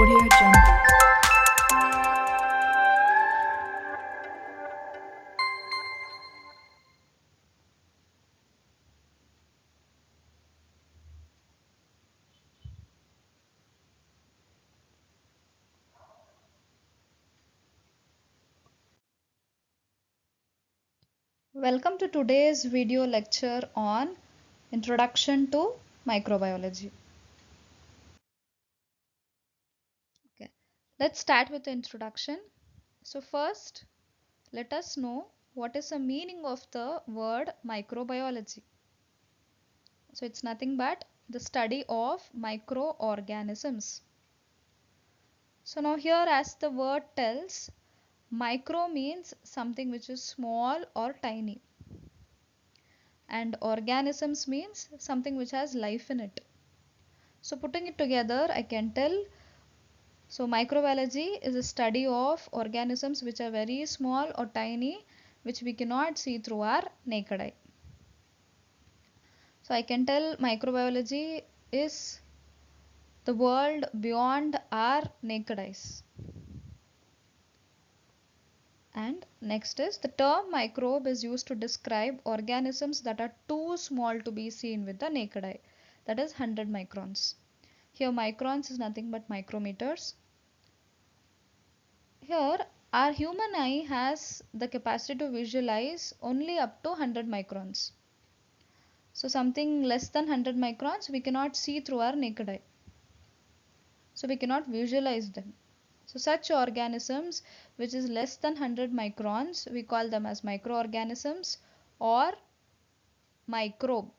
Audio Jungle. Welcome to today's video lecture on Introduction to Microbiology. Okay, let's start with the introduction. So first, let us know what is the meaning of the word microbiology. So it's nothing but the study of microorganisms. So now here, as the word tells, micro means something which is small or tiny, and organisms means something which has life in it. So putting it together, I can tell, so microbiology is a study of organisms which are very small or tiny, which we cannot see through our naked eye. So I can tell microbiology is the world beyond our naked eyes. And next is, the term microbe is used to describe organisms that are too small to be seen with the naked eye, that is 100 microns. Here microns is nothing but micrometers. Here, our human eye has the capacity to visualize only up to 100 microns. So something less than 100 microns we cannot see through our naked eye. So we cannot visualize them. So such organisms which is less than 100 microns, we call them as microorganisms or microbe.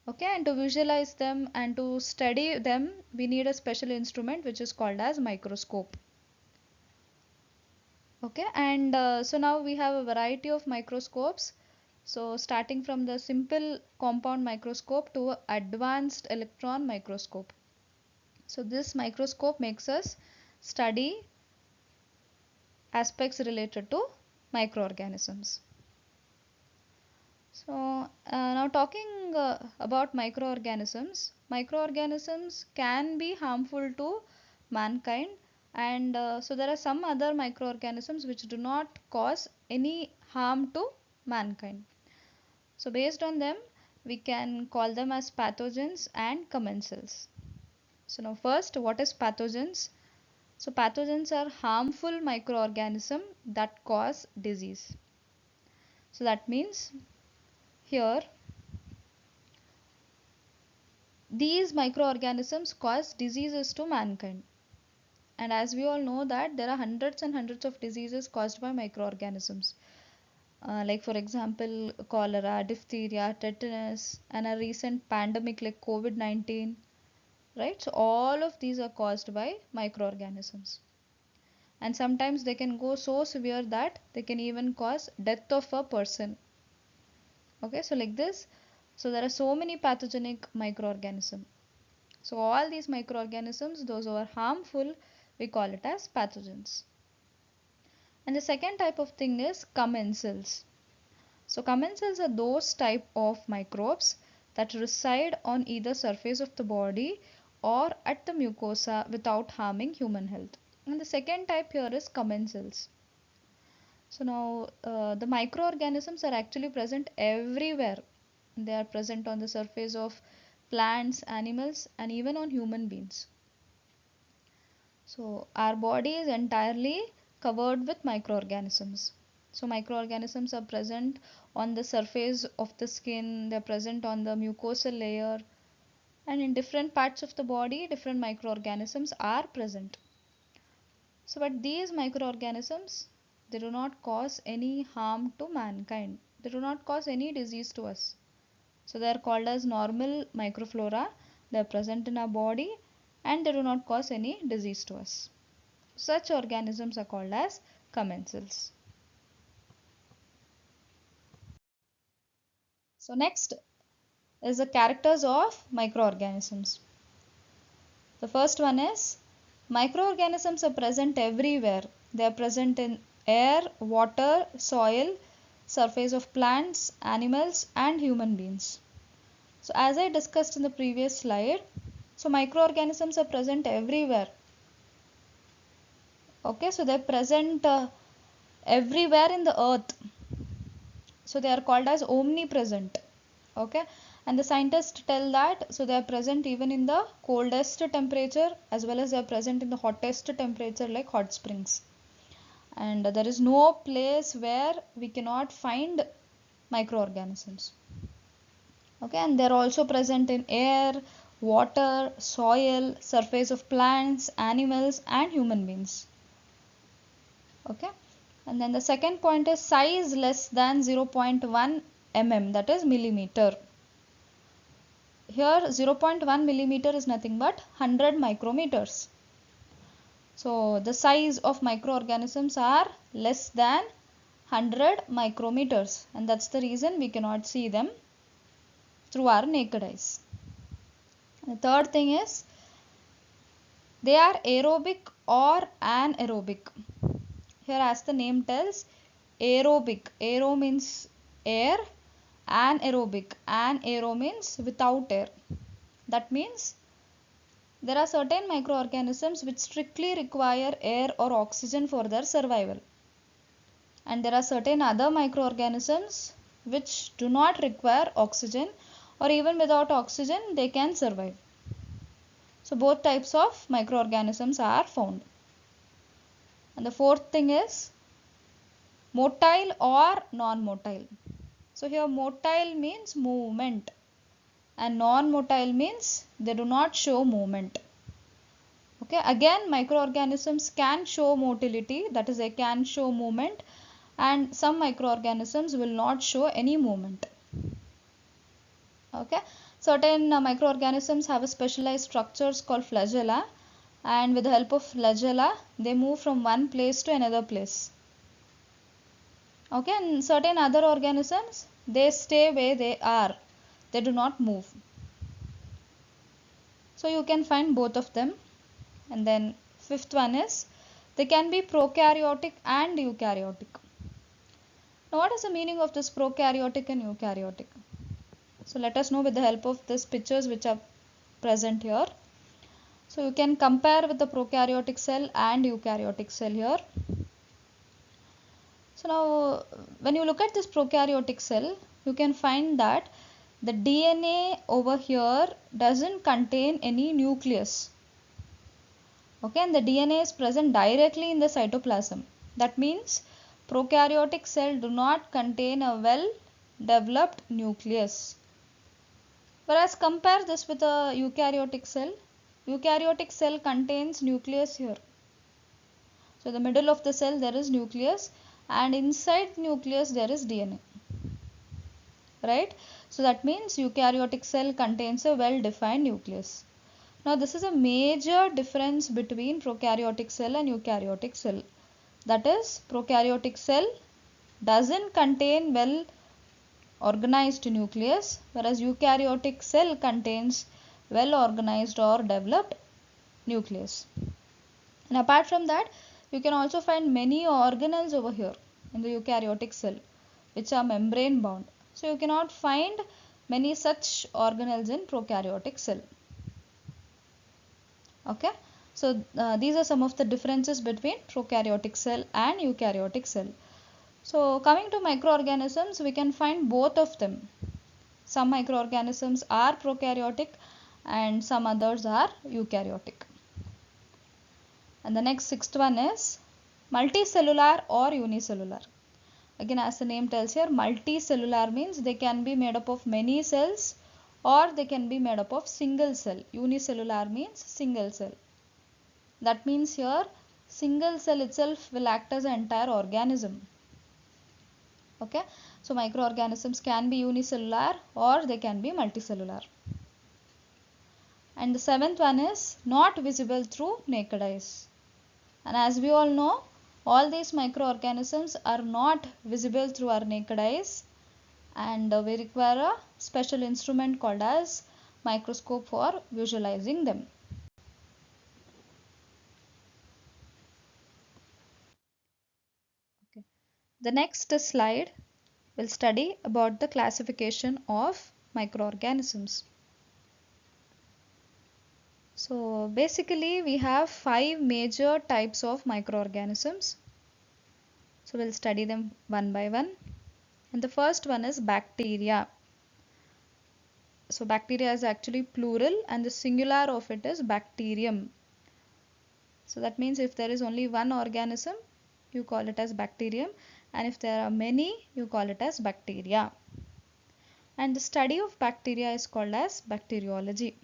Okay, and to visualize them and to study them, we need a special instrument which is called as microscope. Okay, and so now we have a variety of microscopes. So starting from the simple compound microscope to advanced electron microscope. So this microscope makes us study aspects related to microorganisms. So now talking about microorganisms, microorganisms can be harmful to mankind, and so there are some other microorganisms which do not cause any harm to mankind. So based on them, we can call them as pathogens and commensals. So now first, what is pathogens? So pathogens are harmful microorganisms that cause disease. So that means here these microorganisms cause diseases to mankind. And as we all know that there are hundreds and hundreds of diseases caused by microorganisms. Like for example, cholera, diphtheria, tetanus, and a recent pandemic like COVID-19, right? So all of these are caused by microorganisms. And sometimes they can go so severe that they can even cause death of a person. Okay, so like this, so there are so many pathogenic microorganisms. So all these microorganisms, those who are harmful, we call it as pathogens. And the second type of thing is commensals. So commensals are those type of microbes that reside on either surface of the body or at the mucosa without harming human health. And the second type here is commensals. So now the microorganisms are actually present everywhere. They are present on the surface of plants, animals, and even on human beings. So our body is entirely covered with microorganisms. So microorganisms are present on the surface of the skin, they're present on the mucosal layer, and in different parts of the body, different microorganisms are present. So but these microorganisms, they do not cause any harm to mankind. They do not cause any disease to us. So they are called as normal microflora. They are present in our body and they do not cause any disease to us. Such organisms are called as commensals. So next is the characters of microorganisms. The first one is microorganisms are present everywhere. They are present in air, water, soil, surface of plants, animals and human beings. So as I discussed in the previous slide, So microorganisms are present everywhere. Okay, so they're present everywhere in the earth. So they are called as omnipresent. Okay, and the scientists tell that so they are present even in the coldest temperature as well as they are present in the hottest temperature like hot springs. And there is no place where we cannot find microorganisms. Okay, and they are also present in air, water, soil, surface of plants, animals and human beings. Okay, and then the second point is size less than 0.1 mm, that is millimeter. Here 0.1 millimeter is nothing but 100 micrometers. So the size of microorganisms are less than 100 micrometers, and that's the reason we cannot see them through our naked eyes. The third thing is they are aerobic or anaerobic. Here as the name tells, aerobic. Aero means air, anaerobic. Anaero means without air. That means there are certain microorganisms which strictly require air or oxygen for their survival. And there are certain other microorganisms which do not require oxygen, or even without oxygen they can survive. So both types of microorganisms are found. And the fourth thing is motile or non-motile. So here motile means movement and non-motile means they do not show movement. Okay, again microorganisms can show motility, that is they can show movement, and some microorganisms will not show any movement. Okay, certain microorganisms have a specialized structures called flagella, and with the help of flagella they move from one place to another place. Okay, and certain other organisms they stay where they are, they do not move. So you can find both of them. And then fifth one is they can be prokaryotic and eukaryotic. Now what is the meaning of this prokaryotic and eukaryotic? So let us know with the help of these pictures which are present here. So you can compare with the prokaryotic cell and eukaryotic cell here. So now when you look at this prokaryotic cell, you can find that the DNA over here doesn't contain any nucleus. Okay, and the DNA is present directly in the cytoplasm. That means prokaryotic cell do not contain a well developed nucleus. Whereas compare this with a eukaryotic cell. Eukaryotic cell contains nucleus here. So in the middle of the cell there is nucleus, and inside nucleus there is DNA. Right? So that means eukaryotic cell contains a well defined nucleus. Now this is a major difference between prokaryotic cell and eukaryotic cell. That is, prokaryotic cell doesn't contain well organized nucleus, whereas eukaryotic cell contains well organized or developed nucleus. And apart from that, you can also find many organelles over here in the eukaryotic cell which are membrane bound. So you cannot find many such organelles in prokaryotic cell. Okay, so these are some of the differences between prokaryotic cell and eukaryotic cell. So coming to microorganisms, we can find both of them. Some microorganisms are prokaryotic and some others are eukaryotic. And the next sixth one is multicellular or unicellular. Again, as the name tells here, multicellular means they can be made up of many cells or they can be made up of single cell. Unicellular means single cell. That means here single cell itself will act as an entire organism. Okay, so microorganisms can be unicellular or they can be multicellular. And the seventh one is not visible through naked eyes. And as we all know, all these microorganisms are not visible through our naked eyes, and we require a special instrument called as microscope for visualizing them. Okay. The next slide will study about the classification of microorganisms. So basically we have 5 major types of microorganisms. So we'll study them one by one. And the first one is bacteria. So bacteria is actually plural and the singular of it is bacterium. So that means if there is only one organism, you call it as bacterium, and if there are many, you call it as bacteria. And the study of bacteria is called as bacteriology.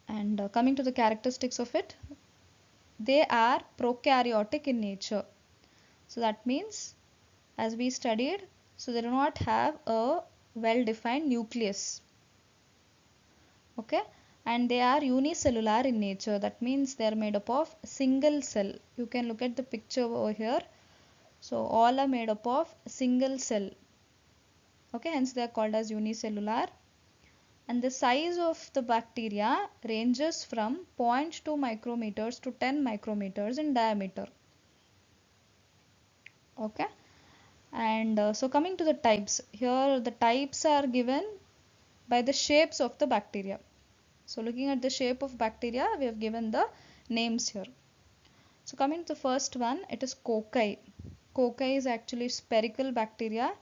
And coming to the characteristics of it, they are prokaryotic in nature. So that means, as we studied, so they do not have a well-defined nucleus. Okay, and they are unicellular in nature. That means they are made up of single cell. You can look at the picture over here. So all are made up of single cell. Okay, hence they are called as unicellular. And the size of the bacteria ranges from zero point 0.2 micrometers to 10 micrometers in diameter. Okay, and so coming to the types, here the types are given by the shapes of the bacteria. So looking at the shape of bacteria, we have given the names here. So coming to the first one, it is cocci. Cocci is actually spherical bacteria.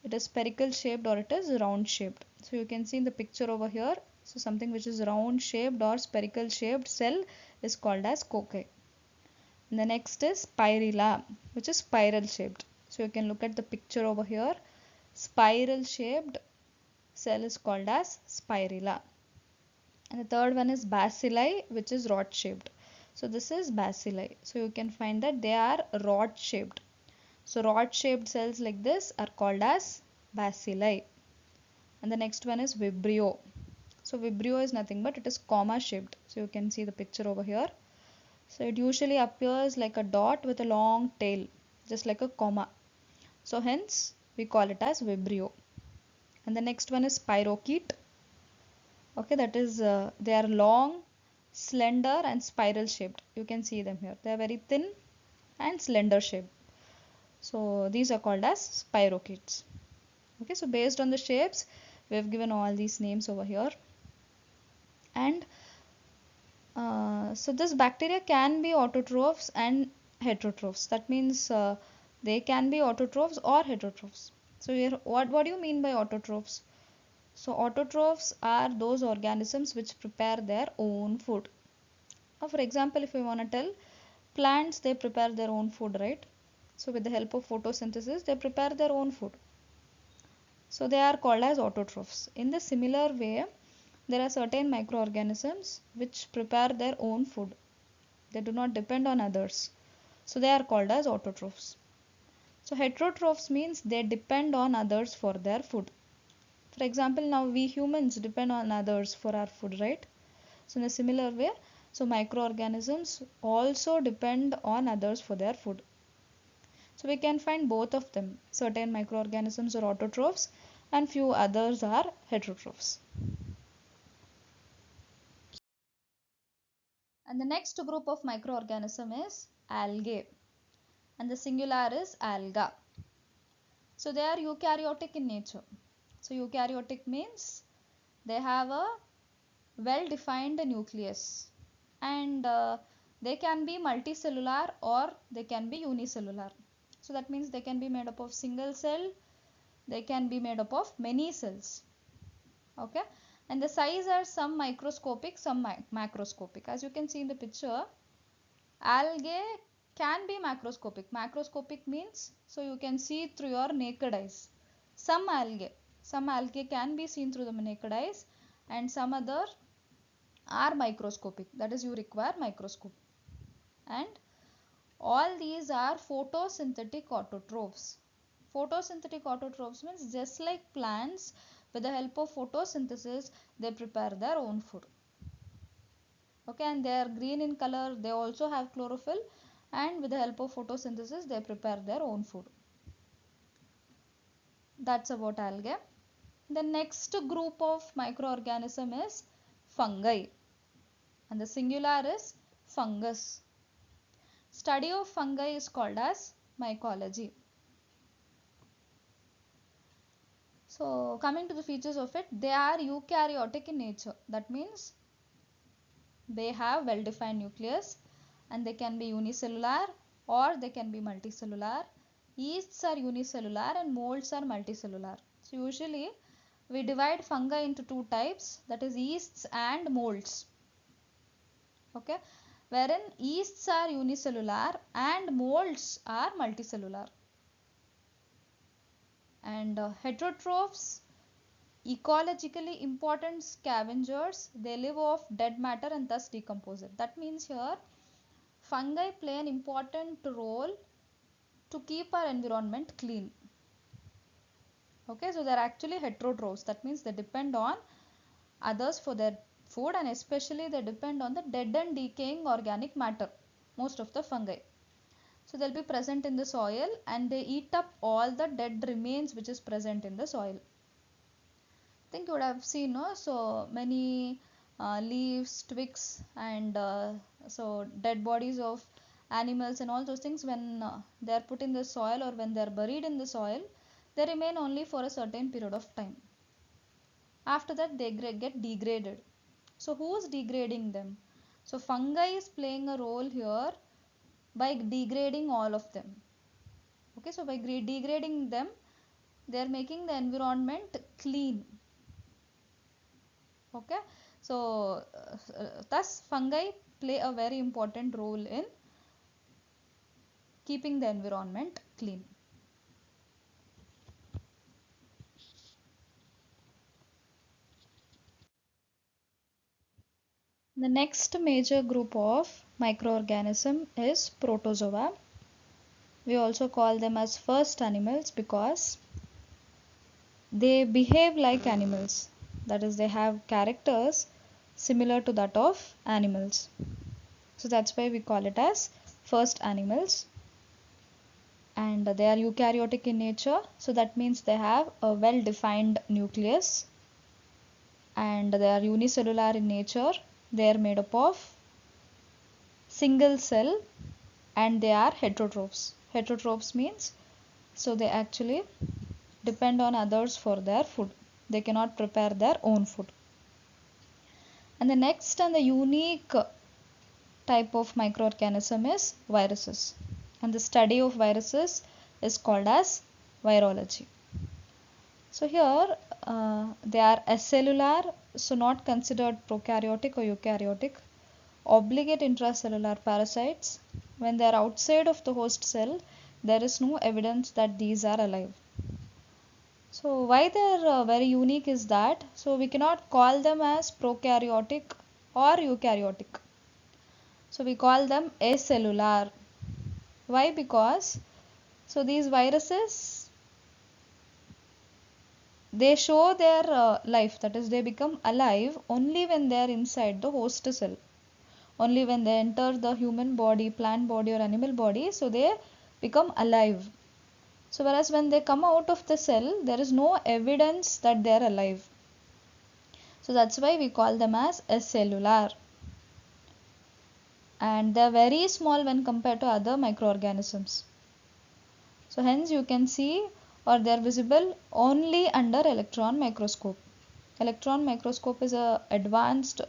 It is spherical shaped or it is round shaped. So you can see in the picture over here, so something which is round shaped or spherical shaped cell is called as cocci. And the next is spirilla, which is spiral shaped. So you can look at the picture over here. Spiral shaped cell is called as spirilla. And the third one is bacilli, which is rod shaped. So this is bacilli. So you can find that they are rod shaped. So rod shaped cells like this are called as bacilli. And the next one is vibrio. So vibrio is nothing but it is comma shaped. So you can see the picture over here. So it usually appears like a dot with a long tail, just like a comma. So hence we call it as vibrio. And the next one is spirochete. Okay, that is they are long, slender and spiral shaped. You can see them here. They are very thin and slender shaped. So these are called as spirochetes. Okay, so based on the shapes, we have given all these names over here. And so this bacteria can be autotrophs and heterotrophs. That means they can be autotrophs or heterotrophs. So here, what do you mean by autotrophs? So autotrophs are those organisms which prepare their own food. Now, for example, if we want to tell plants, they prepare their own food, right? So with the help of photosynthesis, they prepare their own food. So they are called as autotrophs. In the similar way, there are certain microorganisms which prepare their own food. They do not depend on others. So they are called as autotrophs. So heterotrophs means they depend on others for their food. For example, now we humans depend on others for our food, right? So in a similar way, so microorganisms also depend on others for their food. So we can find both of them. Certain microorganisms are autotrophs and few others are heterotrophs. And the next group of microorganism is algae. And the singular is alga. So they are eukaryotic in nature. So eukaryotic means they have a well-defined nucleus. And they can be multicellular or they can be unicellular. So that means they can be made up of single cell, they can be made up of many cells. Okay, and the size are some microscopic, some macroscopic. As you can see in the picture, algae can be macroscopic. Macroscopic means so you can see through your naked eyes. Some algae can be seen through the naked eyes, and some other are microscopic. That is, you require microscope. And all these are photosynthetic autotrophs. Photosynthetic autotrophs means just like plants, with the help of photosynthesis, they prepare their own food. Okay, and they are green in color. They also have chlorophyll, and with the help of photosynthesis, they prepare their own food. That's about algae. The next group of microorganism is fungi, and the singular is fungus. Study of fungi is called as mycology. So coming to the features of it, they are eukaryotic in nature. That means They have well-defined nucleus and they can be unicellular or they can be multicellular. Yeasts are unicellular and molds are multicellular. So usually we divide fungi into two types, that is yeasts and molds. Okay, wherein yeasts are unicellular and molds are multicellular. And heterotrophs, ecologically important scavengers, they live off dead matter and thus decompose it. That means here fungi play an important role to keep our environment clean. Okay, so they're actually heterotrophs. That means they depend on others for their food, and especially they depend on the dead and decaying organic matter, most of the fungi. So they'll be present in the soil and they eat up all the dead remains which is present in the soil. I think you would have seen, no? So many leaves, twigs, and so dead bodies of animals and all those things, when they are put in the soil or when they are buried in the soil, they remain only for a certain period of time. After that, they get degraded. So who is degrading them? So fungi is playing a role here by degrading all of them. Okay, so by degrading them, they are making the environment clean. Okay, so thus fungi play a very important role in keeping the environment clean. The next major group of microorganism is protozoa. We also call them as first animals because they behave like animals. That is, they have characters similar to that of animals. So that's why we call it as first animals. And they are eukaryotic in nature. So that means they have a well-defined nucleus. And they are unicellular in nature. They are made up of single cell and they are heterotrophs. Heterotrophs means so they actually depend on others for their food. They cannot prepare their own food. And the next and the unique type of microorganism is viruses. And the study of viruses is called as virology. So here they are acellular, so not considered prokaryotic or eukaryotic. Obligate intracellular parasites. When they are outside of the host cell, there is no evidence that these are alive. So why they are very unique is that, so we cannot call them as prokaryotic or eukaryotic. So we call them acellular. Why? Because so these viruses, they show their life, that is they become alive only when they are inside the host cell. Only when they enter the human body, plant body or animal body, so they become alive. So whereas when they come out of the cell, there is no evidence that they are alive. So that's why we call them as acellular. And they are very small when compared to other microorganisms. So hence you can see or they are visible only under electron microscope. Electron microscope is a advanced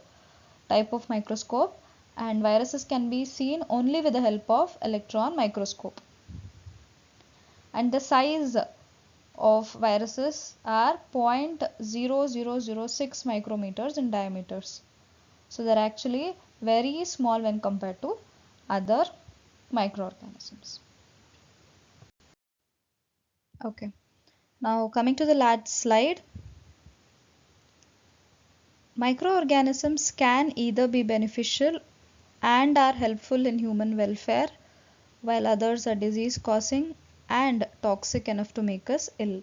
type of microscope and viruses can be seen only with the help of electron microscope. And the size of viruses are 0.0006 micrometers in diameters. So they are actually very small when compared to other microorganisms. Okay, now coming to the last slide. Microorganisms can either be beneficial and are helpful in human welfare, while others are disease causing and toxic enough to make us ill.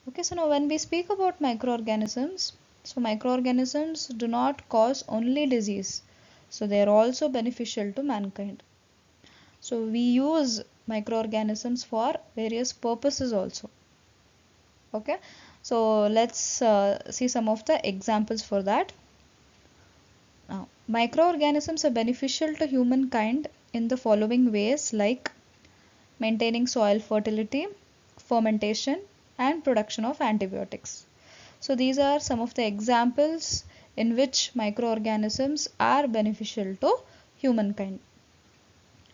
Okay, so now when we speak about microorganisms, so microorganisms do not cause only disease, so they are also beneficial to mankind. So we use microorganisms for various purposes also. Okay, so let's see some of the examples for that. Now, microorganisms are beneficial to humankind in the following ways, like maintaining soil fertility, fermentation, and production of antibiotics. So these are some of the examples in which microorganisms are beneficial to humankind.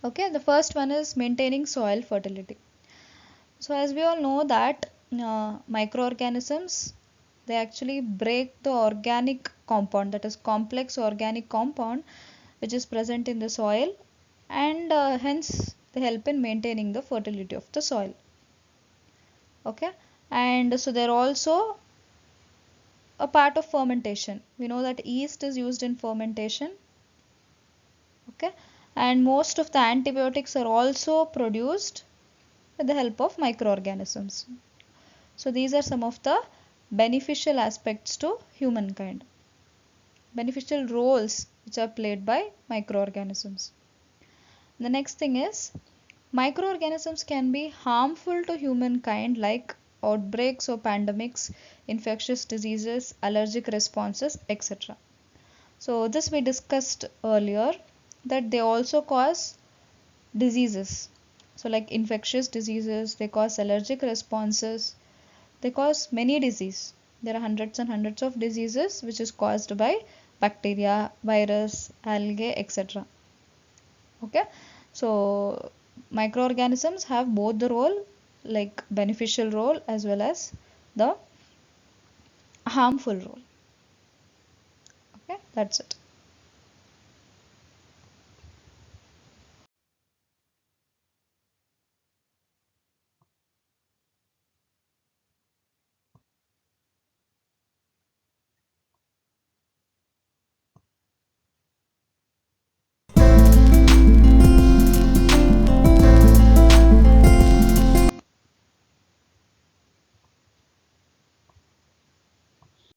Okay, the first one is maintaining soil fertility. So as we all know that microorganisms, they actually break the organic compound, that is complex organic compound which is present in the soil, and hence they help in maintaining the fertility of the soil. Okay, and so they're also a part of fermentation. We know that yeast is used in fermentation. Okay, and most of the antibiotics are also produced with the help of microorganisms. So these are some of the beneficial aspects to humankind, beneficial roles which are played by microorganisms. The next thing is microorganisms can be harmful to humankind, like outbreaks or pandemics, infectious diseases, allergic responses, etc. So this we discussed earlier, that they also cause diseases. So like infectious diseases, they cause allergic responses, they cause many diseases. There are hundreds and hundreds of diseases which is caused by bacteria, virus, algae, etc. Okay, so microorganisms have both the role, like beneficial role as well as the harmful role. Okay, that's it.